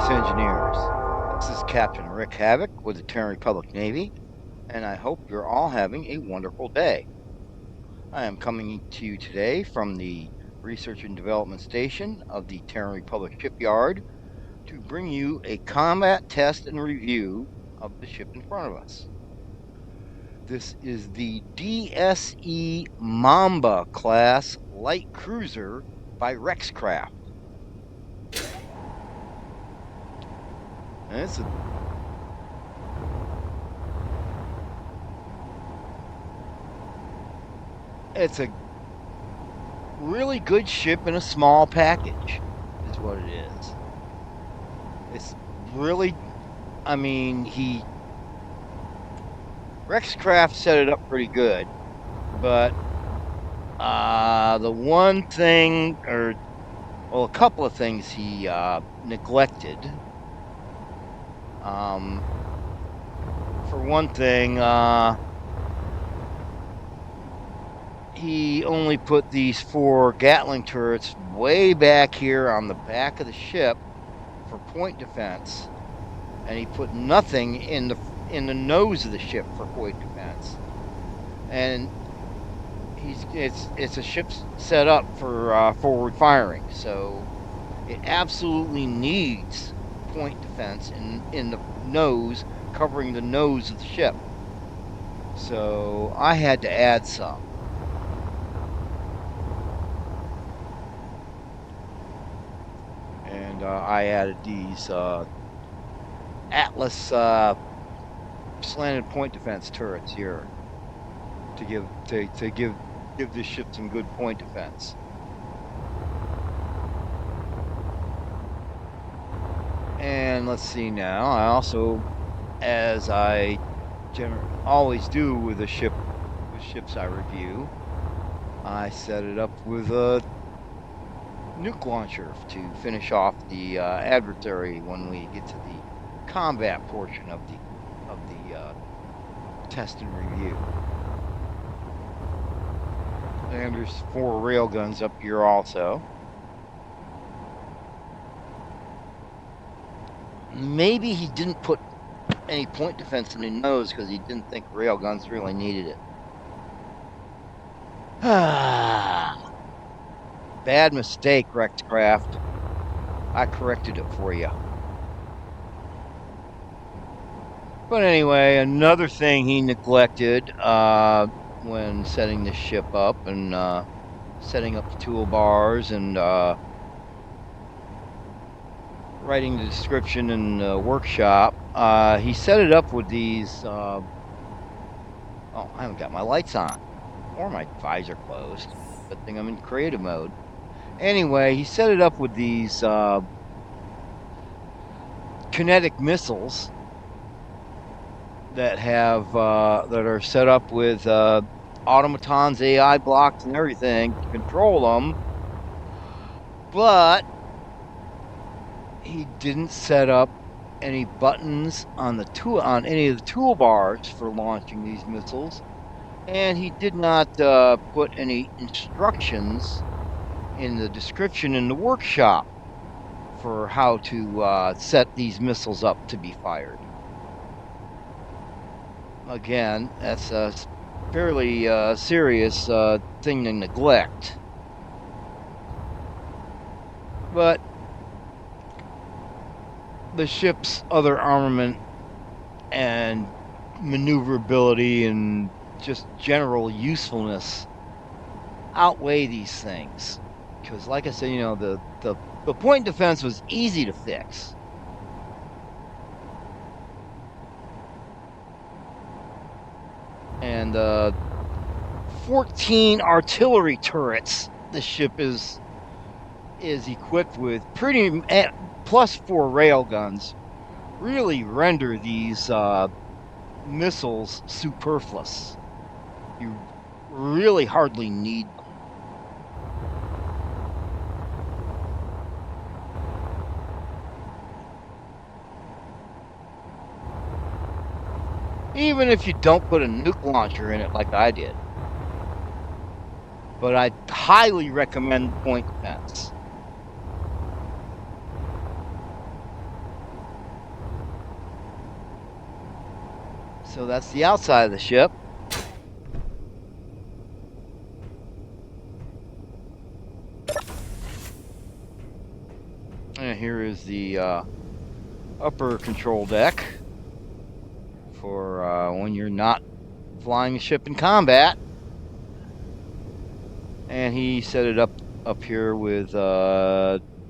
Space Engineers. This is Captain Rick Havoc with the Terran Republic Navy, and I hope you're all having a wonderful day. I am coming to you today from the Research and Development Station of the Terran Republic Shipyard to bring you a combat test and review of the ship in front of us. This is the DSE Mamba class light cruiser by Rexkraft. And it's a really good ship in a small package, is what it is. It's really, I mean, Rexkraft set it up pretty good, but the one thing, a couple of things he neglected. For one thing, he only put these 4 Gatling turrets way back here on the back of the ship for point defense, and he put nothing in the nose of the ship for point defense. And it's a ship set up for forward firing, so it absolutely needs point defense in the nose, covering the nose of the ship. So I had to add some. And I added these Atlas slanted point defense turrets here to give this ship some good point defense. And let's see now. I also, as I always do with ships I review, I set it up with a nuke launcher to finish off the adversary when we get to the combat portion of the test and review. And there's 4 railguns up here also. Maybe he didn't put any point defense in the nose because he didn't think railguns really needed it. Bad mistake, Rexkraft. I corrected it for you. But anyway, another thing he neglected when setting this ship up and setting up the toolbars and writing the description in the workshop, he set it up with these. Oh, I haven't got my lights on or my visor closed. Good thing I'm in creative mode. Anyway, he set it up with these kinetic missiles that are set up with automatons, AI blocks, and everything to control them. But he didn't set up any buttons on any of the toolbars for launching these missiles, and he did not put any instructions in the description in the workshop for how to set these missiles up to be fired. Again, that's a fairly serious thing to neglect. But the ship's other armament and maneuverability and just general usefulness outweigh these things. Because, like I said, the point defense was easy to fix. And 14 artillery turrets the ship is equipped with, plus 4 railguns, really render these missiles superfluous. You really hardly need them. Even if you don't put a nuke launcher in it like I did. But I highly recommend point defense. So that's the outside of the ship. And here is the upper control deck for when you're not flying a ship in combat. And he set it up here with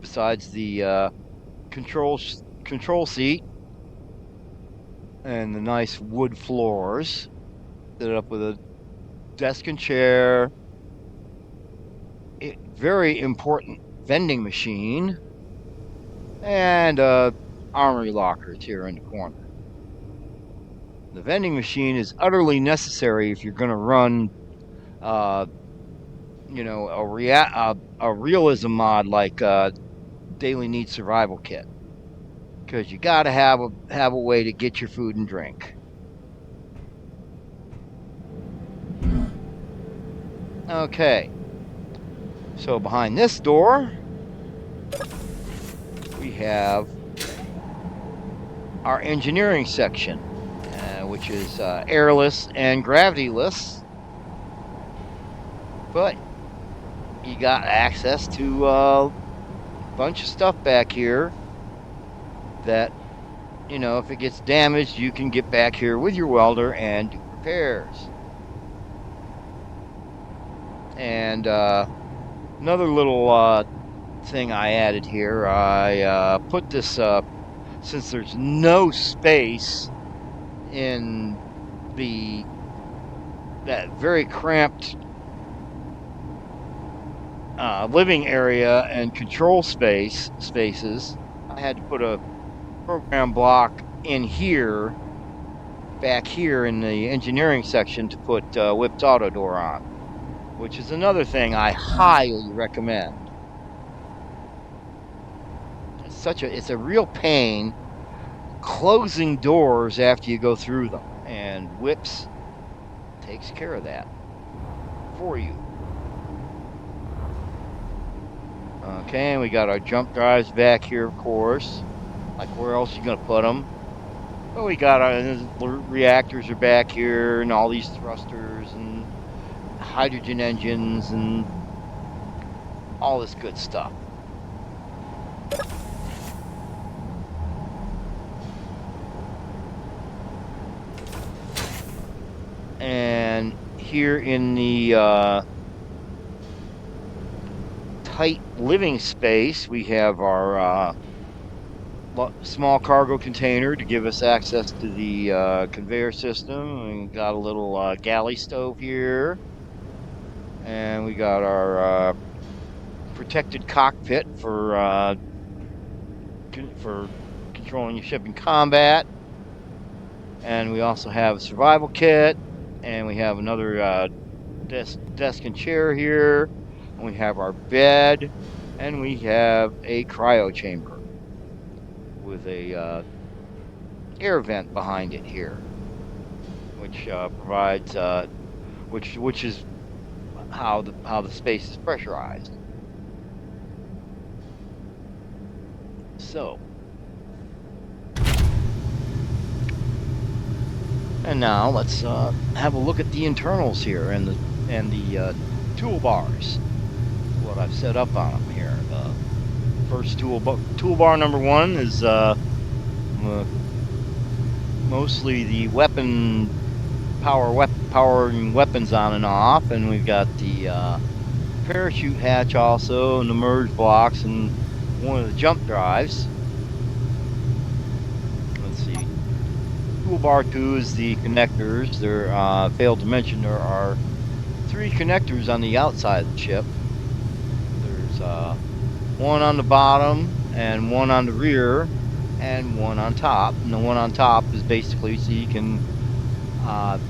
besides the control seat and the nice wood floors, set it up with a desk and chair, a very important vending machine, and armory lockers here in the corner. The vending machine is utterly necessary if you're going to run, you know, a realism mod like Daily Need Survival Kit, because you got to have a way to get your food and drink. Okay, so behind this door we have our engineering section, which is airless and gravityless, but you got access to a bunch of stuff back here that, you know, if it gets damaged, you can get back here with your welder and do repairs. And another little thing I added here, I put this, since there's no space in that very cramped living area and control spaces, I had to put a program block in here, back here in the engineering section, to put whipped auto door on, which is another thing I highly recommend. It's a real pain closing doors after you go through them, and Whips takes care of that for you. Okay, and we got our jump drives back here, of course. Like, where else you gonna put them? Well, we got our reactors are back here, and all these thrusters and hydrogen engines and all this good stuff. And here in the tight living space, we have our small cargo container to give us access to the conveyor system. We got a little galley stove here, and we got our protected cockpit for controlling your ship in combat. And we also have a survival kit, and we have another desk and chair here, and we have our bed, and we have a cryo chamber with a air vent behind it here, which provides which is how the space is pressurized. So, and now let's have a look at the internals here and the toolbars. What I've set up on them here. First toolbar number one is mostly the powering weapons on and off, and we've got the parachute hatch also, and the merge blocks, and one of the jump drives. Let's see. Toolbar 2 is the connectors. There failed to mention there are 3 connectors on the outside of the ship. There's one on the bottom, and one on the rear, and one on top. And the one on top is basically so you can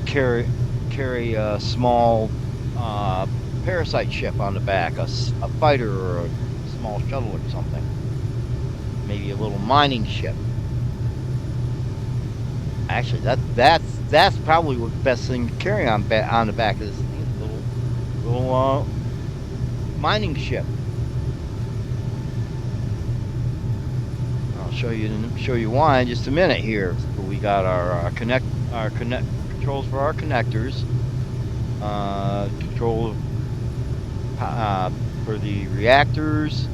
carry a small parasite ship on the back, a fighter or a small shuttle or something. Maybe a little mining ship. Actually, that's probably the best thing to carry on the back of this thing. Little mining ship. I'll show you why in just a minute here. So we got our our controls for our connectors, control for the reactors,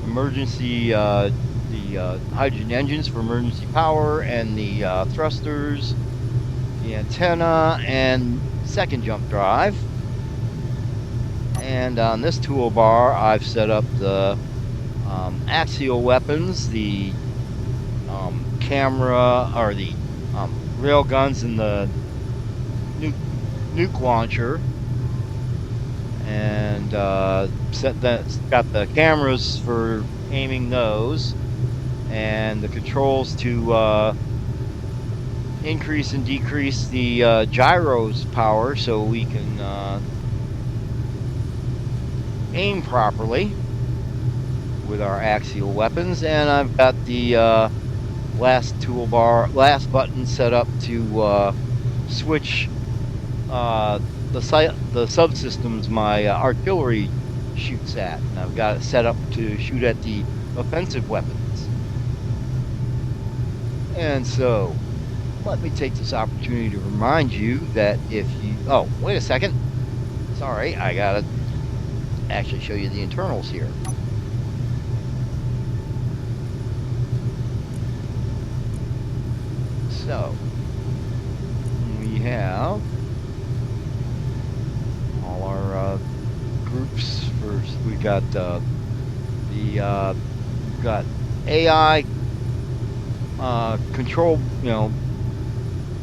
emergency the hydrogen engines for emergency power, and the thrusters, the antenna, and second jump drive. And on this toolbar, I've set up the axial weapons, the camera, or the rail guns, and the nuke launcher. And got the cameras for aiming those, and the controls to increase and decrease the gyros power so we can aim properly with our axial weapons. And I've got the last button set up to switch the subsystems my artillery shoots at, and I've got it set up to shoot at the offensive weapons. And so, let me take this opportunity to remind you that if you... Oh, wait a second. Sorry, I gotta actually show you the internals here. So, we have all our groups. First, we got we've got AI control,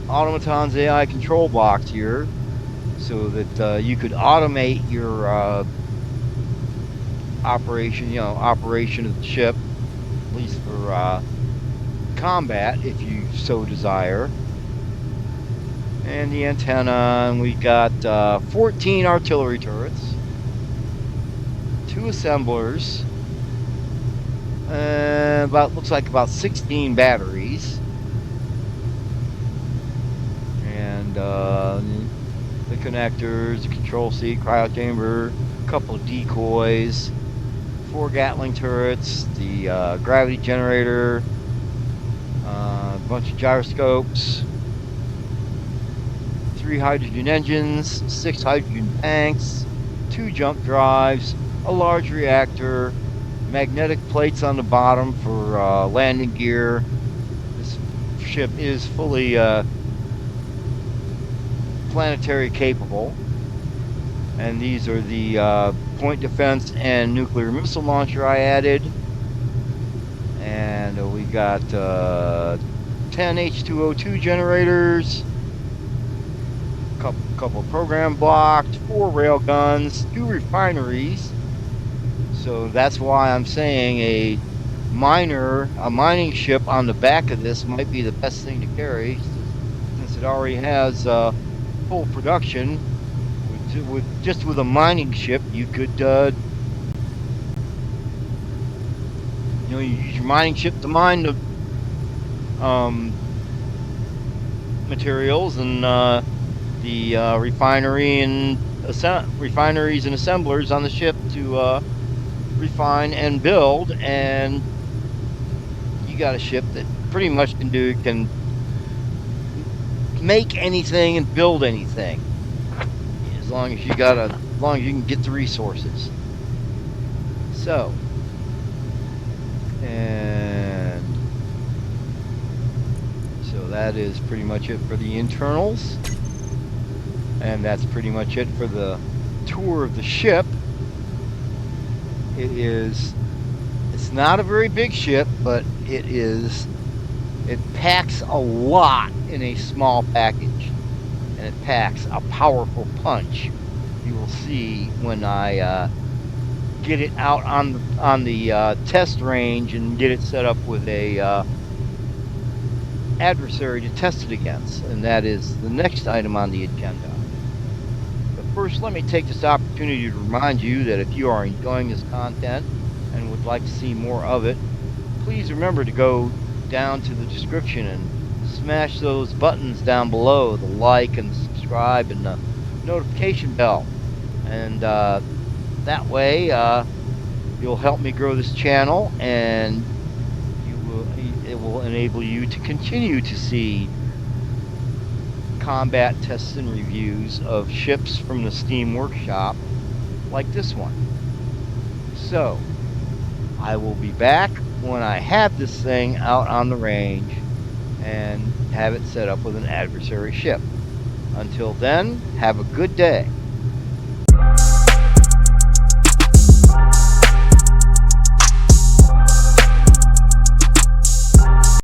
automatons AI control box here, so that you could automate your operation of the ship, at least for combat, if you so desire. And the antenna, and we got 14 artillery turrets, 2 assemblers, looks like about 16 batteries, and the connectors, the control seat, cryo chamber, a couple of decoys, 4 Gatling turrets, the gravity generator, a bunch of gyroscopes, 3 hydrogen engines, 6 hydrogen tanks, 2 jump drives, a large reactor, magnetic plates on the bottom for landing gear. This ship is fully planetary capable. And these are the point defense and nuclear missile launcher I added. And we got 10 H2O2 generators, couple program blocks, 4 rail guns, 2 refineries. So that's why I'm saying a mining ship on the back of this might be the best thing to carry, since it already has full production. With a mining ship, you could you use your mining ship to mine the materials, and the refineries and assemblers on the ship to refine and build, and you got a ship that pretty much can make anything and build anything, as long as you can get the resources. So, and so that is pretty much it for the internals, and that's pretty much it for the tour of the ship. It's not a very big ship, but it packs a lot in a small package, and it packs a powerful punch. You will see when I get it out on the test range and get it set up with a adversary to test it against, and that is the next item on the agenda. But first, let me take this opportunity to remind you that if you are enjoying this content and would like to see more of it, please remember to go down to the description and smash those buttons down below, the like and the subscribe and the notification bell, and that way you'll help me grow this channel, and it will enable you to continue to see combat tests and reviews of ships from the Steam Workshop like this one. So, I will be back when I have this thing out on the range and have it set up with an adversary ship. Until then, have a good day.